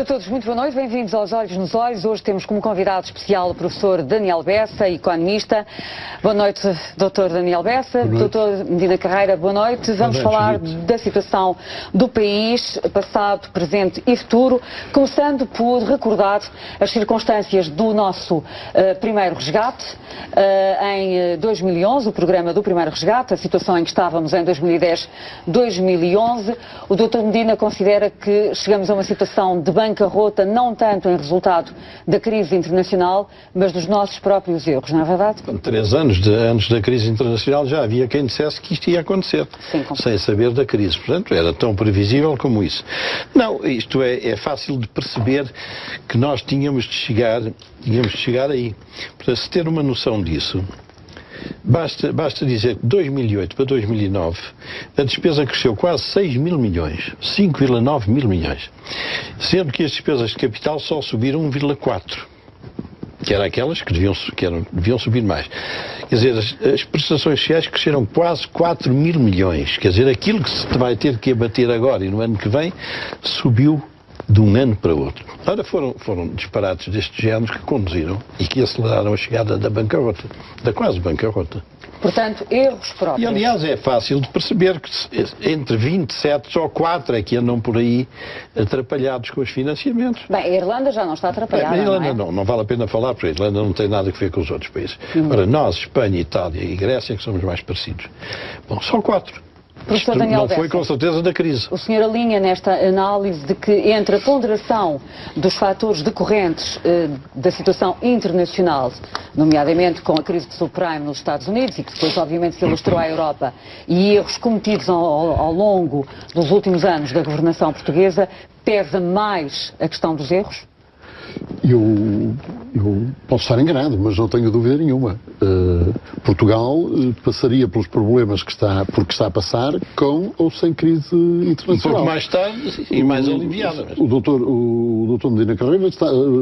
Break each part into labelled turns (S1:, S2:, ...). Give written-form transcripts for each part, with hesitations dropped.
S1: todos, muito boa noite, bem-vindos aos Olhos nos Olhos. Hoje temos como convidado especial o professor Daniel Bessa, economista. Boa noite, doutor Daniel Bessa. Doutor Medina Carreira, boa noite. Vamos falar da situação do país, passado, presente e futuro, começando por recordar as circunstâncias do nosso primeiro resgate. Em 2011, o programa do primeiro resgate, a situação em que estávamos em 2010-2011. O doutor Medina considera que chegamos a uma situação de bancarrota, não tanto em resultado da crise internacional, mas dos nossos próprios erros, não é verdade?
S2: 3 anos antes da crise internacional já havia quem dissesse que isto ia acontecer, sem saber da crise. Portanto, era tão previsível como isso. Não, isto é fácil de perceber que nós tínhamos de chegar aí. Para se ter uma noção disso, basta dizer que de 2008 para 2009 a despesa cresceu quase 6 mil milhões, 5,9 mil milhões, sendo que as despesas de capital só subiram 1,4, que eram aquelas que deviam subir mais. Quer dizer, as prestações sociais cresceram quase 4 mil milhões, quer dizer, aquilo que se vai ter que abater agora e no ano que vem subiu de um ano para outro. Ora, foram disparates destes géneros que conduziram e que aceleraram a chegada da bancarrota, da quase bancarrota.
S1: Portanto, erros próprios.
S2: E, aliás, é fácil de perceber que entre 27 só 4 é que andam por aí atrapalhados com os financiamentos.
S1: Bem, a Irlanda já não está atrapalhada,
S2: a Irlanda
S1: não é?
S2: não vale a pena falar, porque a Irlanda não tem nada a ver com os outros países. Ora, nós, Espanha, Itália e Grécia, que somos mais parecidos. Bom, só 4. Isto não foi com certeza da crise.
S1: O senhor alinha nesta análise de que entre a ponderação dos fatores decorrentes da situação internacional, nomeadamente com a crise de subprime nos Estados Unidos e que depois obviamente se alastrou à Europa, e erros cometidos ao longo dos últimos anos da governação portuguesa, pesa mais a questão dos erros?
S3: Eu posso estar enganado, mas não tenho dúvida nenhuma. Portugal passaria pelos problemas por que está a passar, com ou sem crise internacional.
S2: Um pouco mais tarde e mais aliviada.
S3: O doutor Medina Carreira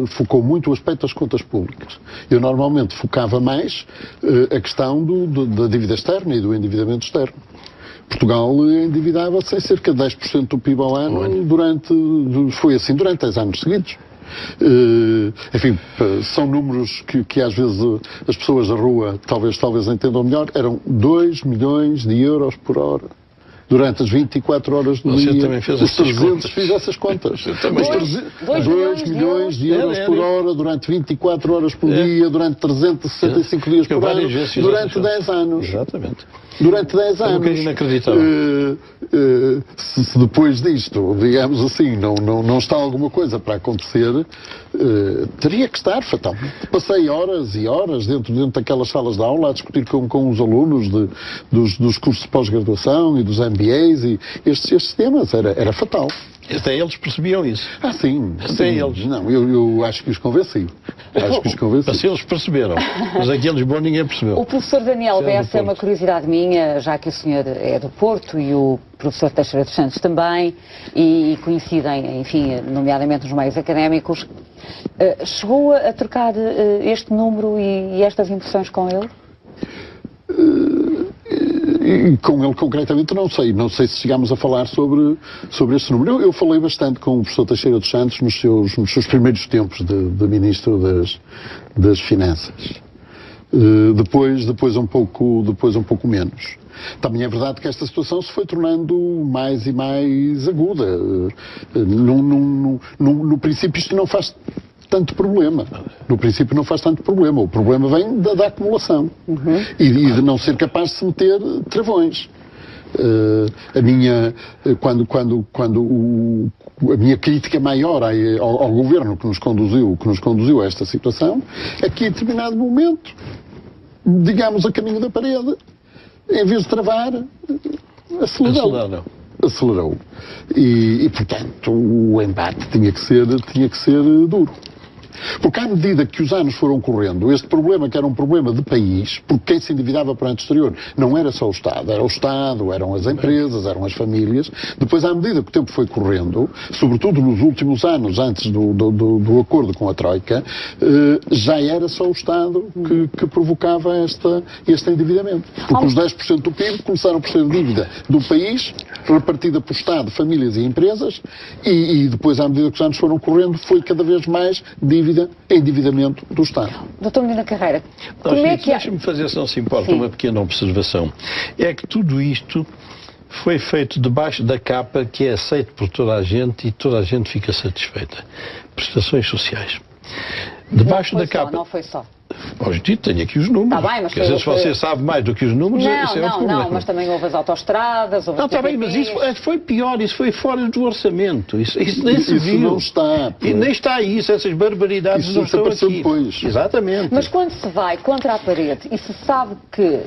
S3: focou muito o aspecto das contas públicas. Eu normalmente focava mais a questão da dívida externa e do endividamento externo. Portugal endividava-se em cerca de 10% do PIB ao ano, foi assim durante 10 anos seguidos. Enfim, são números que às vezes as pessoas da rua talvez entendam melhor. Eram 2 milhões de euros por hora durante as 24 horas do dia.
S2: Você também fez
S3: essas contas. 2 milhões de euros por hora durante 24 horas por dia, durante 365 dias por ano, durante 10 anos.
S2: Exatamente.
S3: Durante 10 anos.
S2: Um bocadinho inacreditável.
S3: Se depois disto, digamos assim, não está alguma coisa para acontecer, teria que estar fatalmente. Passei horas e horas dentro daquelas salas de aula a discutir com os alunos dos cursos de pós-graduação e dos MBAs e estes temas. Era fatal.
S2: Até eles percebiam isso.
S3: Sim.
S2: Até eles.
S3: Não, eu acho que os convenci.
S2: Mas eles perceberam. Mas aqueles bons ninguém percebeu.
S1: O professor Daniel Bessa, é uma curiosidade minha, já que o senhor é do Porto e o professor Teixeira dos Santos também, e coincidem, enfim, nomeadamente nos meios académicos, chegou a trocar este número e estas impressões com ele?
S3: E com ele concretamente não sei se chegámos a falar sobre este número. Eu falei bastante com o professor Teixeira dos Santos nos seus primeiros tempos de Ministro das Finanças. Depois um pouco menos. Também é verdade que esta situação se foi tornando mais e mais aguda. No princípio isto não faz tanto problema. No princípio não faz tanto problema. O problema vem da acumulação. E de não ser capaz de se meter travões. A minha crítica maior ao governo que nos conduziu a esta situação é que em determinado momento, digamos a caminho da parede, em vez de travar, acelerou. E portanto o embate tinha que ser duro. Porque à medida que os anos foram correndo, este problema, que era um problema de país, porque quem se endividava perante o exterior não era só o Estado, era o Estado, eram as empresas, eram as famílias. Depois, à medida que o tempo foi correndo, sobretudo nos últimos anos, antes do acordo com a Troika, já era só o Estado que provocava este endividamento. Porque os 10% do PIB começaram por ser dívida do país repartida por Estado, famílias e empresas, e depois, à medida que os anos foram correndo, foi cada vez mais dívida, endividamento do Estado.
S1: Doutor Medina Carreira, como é que...
S2: Deixe-me fazer, se não se importa, uma pequena observação. É que tudo isto foi feito debaixo da capa que é aceito por toda a gente e toda a gente fica satisfeita. Prestações sociais. Debaixo da capa...
S1: Não foi só.
S2: Hoje tenho aqui os números.
S1: Está bem, mas
S2: quer dizer, se você sabe mais do que os números, isso é um problema.
S1: Não, mas também houve as autoestradas, houve as
S2: está bem, mas isso foi pior, isso foi fora do orçamento. Isso nem se viu.
S3: Isso não está.
S2: E nem está isso, essas barbaridades
S3: isso
S2: não estão aqui.
S3: Depois.
S2: Exatamente.
S1: Mas quando se vai contra a parede e se sabe que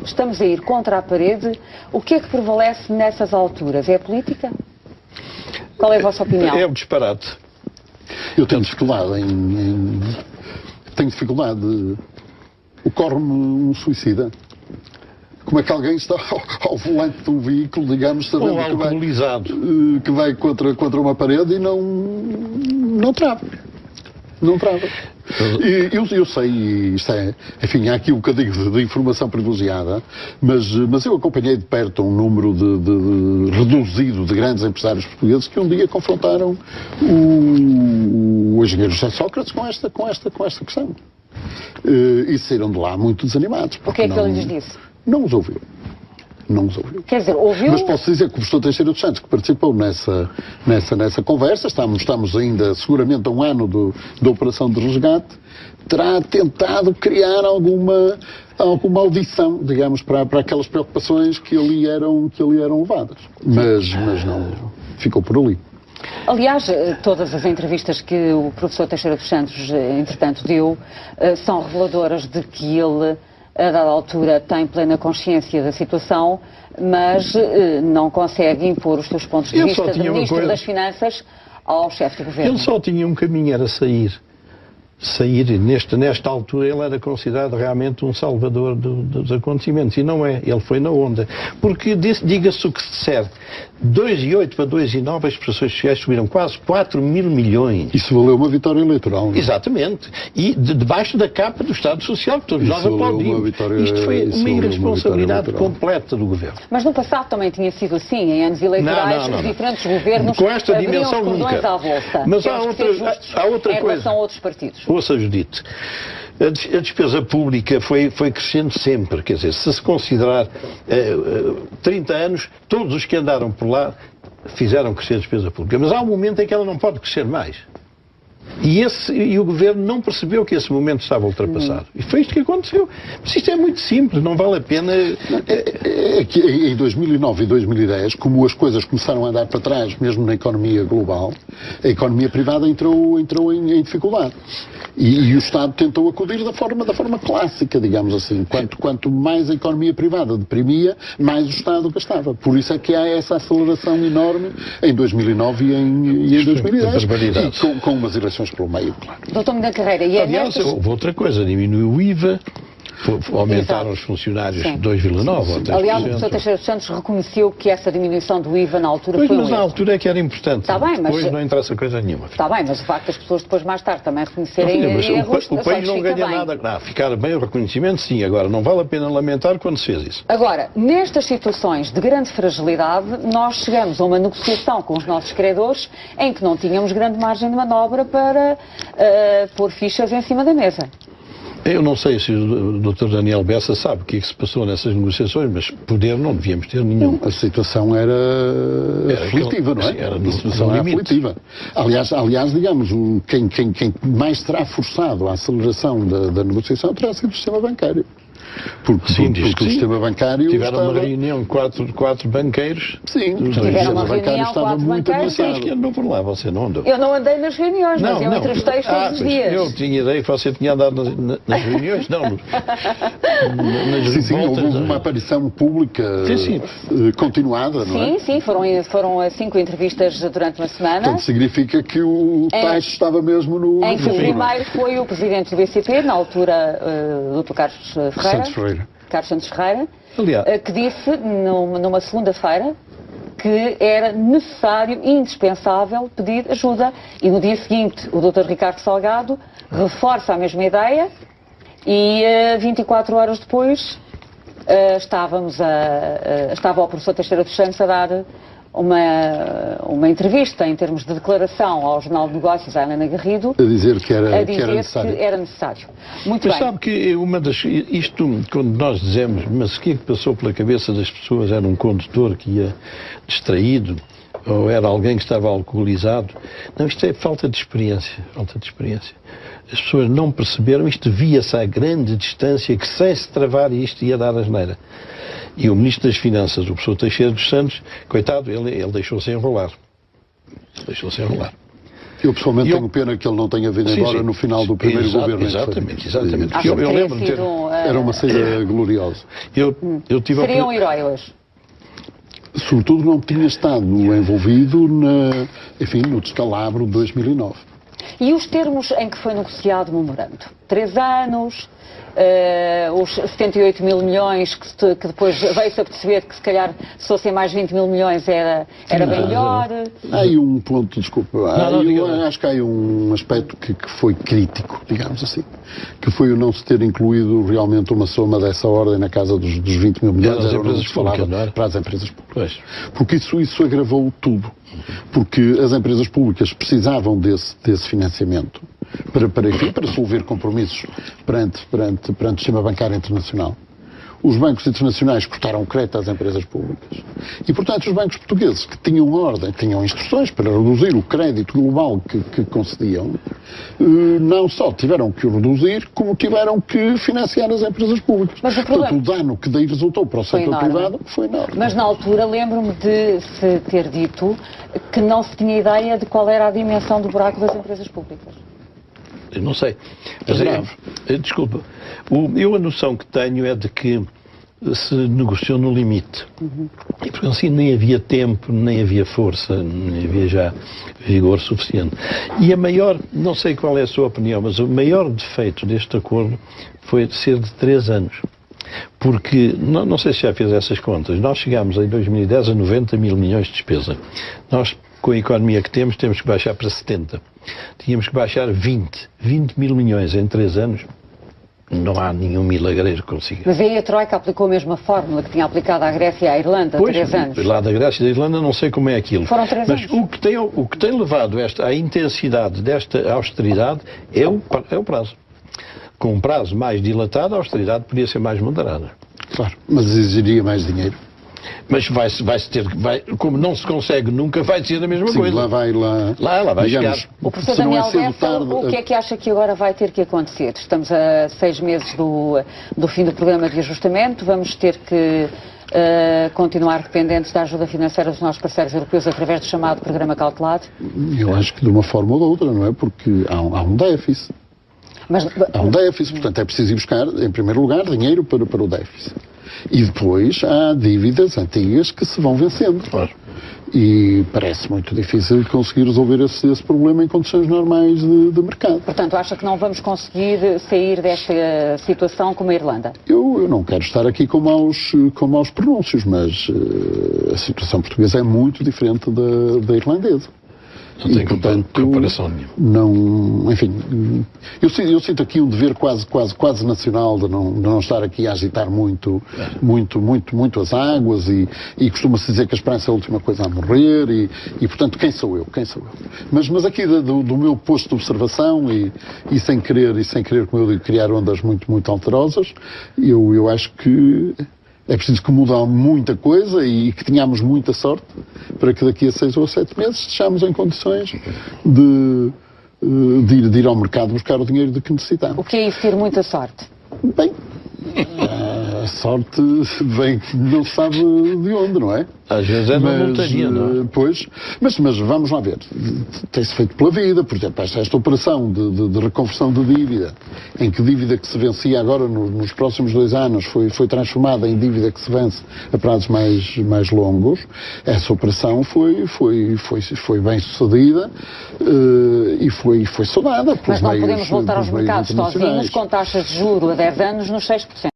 S1: estamos a ir contra a parede, o que é que prevalece nessas alturas? É a política? Qual é a vossa opinião?
S2: É o disparate.
S3: Eu tenho dificuldade Tenho dificuldade. Ocorre-me um suicida. Como é que alguém está ao volante de um veículo, digamos, sabendo que vai contra uma parede e não trava. Não trava. E eu sei, isto é, enfim, há aqui um bocadinho de informação privilegiada, mas eu acompanhei de perto um número reduzido de grandes empresários portugueses que um dia confrontaram o engenheiro José Sócrates com esta questão. E saíram de lá muito desanimados.
S1: O que é que ele lhes disse?
S3: Não os ouviu. Não os ouviu.
S1: Quer dizer, ouviu...
S3: Mas posso dizer que o professor Teixeira dos Santos, que participou nessa conversa, estamos ainda seguramente a um ano da operação de resgate, terá tentado criar alguma audição, digamos, para aquelas preocupações que ali eram levadas. Mas não, ficou por ali.
S1: Aliás, todas as entrevistas que o professor Teixeira dos Santos, entretanto, deu, são reveladoras de que ele, a dada altura, tem plena consciência da situação, mas não consegue impor os seus pontos de vista de Ministro das Finanças ao chefe do Governo.
S2: Ele só tinha um caminho, era sair. Nesta altura ele era considerado realmente um salvador dos acontecimentos, e não é, ele foi na onda, porque diga-se o que se disser, 2,8 para 2,9 as prestações sociais subiram quase 4 mil milhões.
S3: Isso valeu uma vitória eleitoral, não é?
S2: Exatamente, e debaixo da capa do Estado Social, que todos nós aplaudimos. Isto foi uma irresponsabilidade completa do Governo.
S1: Mas no passado também tinha sido assim, em anos eleitorais, os diferentes governos
S2: com esta dimensão
S1: abriam os cordões à volta.
S2: Mas há outra
S1: em
S2: coisa.
S1: Relação a outros partidos.
S2: Ouça, Judite, a despesa pública foi crescendo sempre, quer dizer, se considerar 30 anos, todos os que andaram por lá fizeram crescer a despesa pública, mas há um momento em que ela não pode crescer mais. E o Governo não percebeu que esse momento estava ultrapassado. E foi isto que aconteceu. Mas isto é muito simples, não vale a pena...
S3: É que em 2009 e 2010, como as coisas começaram a andar para trás, mesmo na economia global, a economia privada entrou em dificuldade. E o Estado tentou acudir da forma clássica, digamos assim. Quanto mais a economia privada deprimia, mais o Estado gastava. Por isso é que há essa aceleração enorme em 2009 e em 2010. E com umas eleições pelo meio, claro.
S1: Doutor Medina Carreira,
S2: aliás, houve outra coisa, diminuiu o IVA, aumentaram os funcionários 2,9 ou 3%.
S1: Aliás, o professor Teixeira dos Santos reconheceu que essa diminuição do IVA na altura foi
S2: mas na altura é que era importante.
S1: Está bem, mas
S2: depois não interessa coisa nenhuma.
S1: Está bem, mas o facto das pessoas depois mais tarde também reconhecerem erros,
S2: o país não ganha nada. Ficar bem o reconhecimento, sim. Agora, não vale a pena lamentar quando se fez isso.
S1: Agora, nestas situações de grande fragilidade, nós chegamos a uma negociação com os nossos credores em que não tínhamos grande margem de manobra para pôr fichas em cima da mesa.
S2: Eu não sei se o Dr. Daniel Bessa sabe o que é que se passou nessas negociações, mas poder não devíamos ter nenhum.
S3: A situação era aflitiva, não é?
S2: Era uma situação aflitiva.
S3: Aliás, digamos, quem mais terá forçado a aceleração da negociação terá sido o sistema bancário. Porque o sistema bancário
S2: tiveram uma reunião de quatro banqueiros.
S3: Sim,
S1: o sistema bancário estava muito
S3: ameaçado.
S2: Que andou por lá, você não andou.
S1: Eu não andei nas reuniões, mas eu entrevistei todos os dias.
S2: Eu tinha ideia que você tinha andado nas reuniões, não.
S3: Houve uma aparição pública continuada, não é?
S1: Sim, foram 5 entrevistas durante uma semana.
S3: Portanto, significa que o Taixo estava mesmo no...
S1: Em que o primeiro foi o presidente do BCP, na altura, o Dr. Carlos Santos Ferreira, que disse numa segunda-feira que era necessário e indispensável pedir ajuda. E no dia seguinte o Dr. Ricardo Salgado reforça a mesma ideia e 24 horas depois estava o professor Teixeira dos Santos a dar uma entrevista em termos de declaração ao Jornal de Negócios, à Helena Garrido,
S3: a dizer que era necessário.
S1: Muito
S2: mas
S1: bem.
S2: Sabe que isto, quando nós dizemos, mas o que é que passou pela cabeça das pessoas? Era um condutor que ia distraído? Ou era alguém que estava alcoolizado? Não, isto é falta de experiência. Falta de experiência. As pessoas não perceberam, isto via-se à grande distância, que sem se travar isto ia dar asneira. E o Ministro das Finanças, o professor Teixeira dos Santos, coitado, ele deixou-se enrolar. Deixou-se enrolar.
S3: Eu pessoalmente tenho pena que ele não tenha vindo embora no final do primeiro governo.
S2: Exatamente.
S1: Eu lembro de ter...
S3: Era uma saída gloriosa.
S1: Seria um herói hoje.
S3: Sobretudo não tinha estado envolvido no descalabro de 2009.
S1: E os termos em que foi negociado o memorando? 3 anos, os 78 mil milhões, que depois veio-se a perceber que se calhar se fossem mais 20 mil milhões era bem melhor.
S3: Há aí um ponto, desculpa, acho que há aí um aspecto que foi crítico, digamos assim, que foi o não se ter incluído realmente uma soma dessa ordem na casa dos 20 mil milhões,
S2: era o que se falava
S3: para as empresas públicas. Porque isso agravou tudo. Porque as empresas públicas precisavam desse financiamento para solver compromissos perante o sistema bancário internacional. Os bancos internacionais cortaram crédito às empresas públicas. E, portanto, os bancos portugueses que tinham ordem, tinham instruções para reduzir o crédito global que concediam, não só tiveram que o reduzir, como tiveram que financiar as empresas públicas.
S1: Mas
S3: portanto, o dano que daí resultou para o setor privado foi enorme.
S1: Mas, na altura, lembro-me de se ter dito que não se tinha ideia de qual era a dimensão do buraco das empresas públicas.
S2: Eu não sei. Mas desculpa. Eu a noção que tenho é de que se negociou no limite. E porque assim nem havia tempo, nem havia força, nem havia já vigor suficiente. E a maior, não sei qual é a sua opinião, mas o maior defeito deste acordo foi de ser de 3 anos. Porque, não sei se já fez essas contas, nós chegámos em 2010 a 90 mil milhões de despesa. Nós, com a economia que temos que baixar para 70. Tínhamos que baixar 20 mil milhões em 3 anos. Não há nenhum milagreiro que consiga.
S1: Mas aí a Troika aplicou a mesma fórmula que tinha aplicado à Grécia e à Irlanda há 3 anos.
S2: Lá da Grécia e da Irlanda não sei como é aquilo.
S1: Foram 3 anos.
S2: Mas o que tem levado à intensidade desta austeridade é o prazo. Com um prazo mais dilatado, a austeridade podia ser mais moderada.
S3: Claro, mas exigiria mais dinheiro.
S2: Mas como não se consegue nunca, vai ser a mesma coisa.
S3: Lá vai
S1: chegar. O professor Daniel Bessa, o que é que acha que agora vai ter que acontecer? Estamos a 6 meses do fim do programa de ajustamento, vamos ter que continuar dependentes da ajuda financeira dos nossos parceiros europeus através do chamado programa cautelado?
S3: Eu acho que de uma forma ou de outra, não é? Porque há um déficit. Há um déficit, portanto é preciso ir buscar, em primeiro lugar, dinheiro para o déficit. E depois há dívidas antigas que se vão vencendo.
S2: Claro.
S3: E parece muito difícil conseguir resolver esse problema em condições normais de mercado.
S1: Portanto, acha que não vamos conseguir sair desta situação como a Irlanda?
S3: Eu não quero estar aqui com maus pronúncios, mas a situação portuguesa é muito diferente da irlandesa.
S2: Não tem comparação
S3: nenhuma. Enfim, eu sinto aqui um dever quase nacional de não estar aqui a agitar muito as águas e costuma-se dizer que a esperança é a última coisa a morrer e portanto, quem sou eu? Mas aqui do meu posto de observação e sem querer, como eu digo, criar ondas muito alterosas, eu acho que é preciso que mude muita coisa e que tenhamos muita sorte para que daqui a 6 ou 7 meses estejamos em condições de ir ao mercado buscar o dinheiro de que necessitamos.
S1: O que é isso, ter muita sorte?
S3: Bem, a sorte vem, não se sabe de onde, não é?
S2: Às vezes é na montaria, não é?
S3: Pois, mas vamos lá ver. Tem-se feito pela vida, por exemplo, esta operação de reconversão de dívida, em que dívida que se vencia agora nos próximos 2 anos foi transformada em dívida que se vence a prazos mais longos. Essa operação foi bem sucedida e foi saudada.
S1: Mas não podemos voltar aos mercados sozinhos com taxas de juros a 10 anos nos 6%.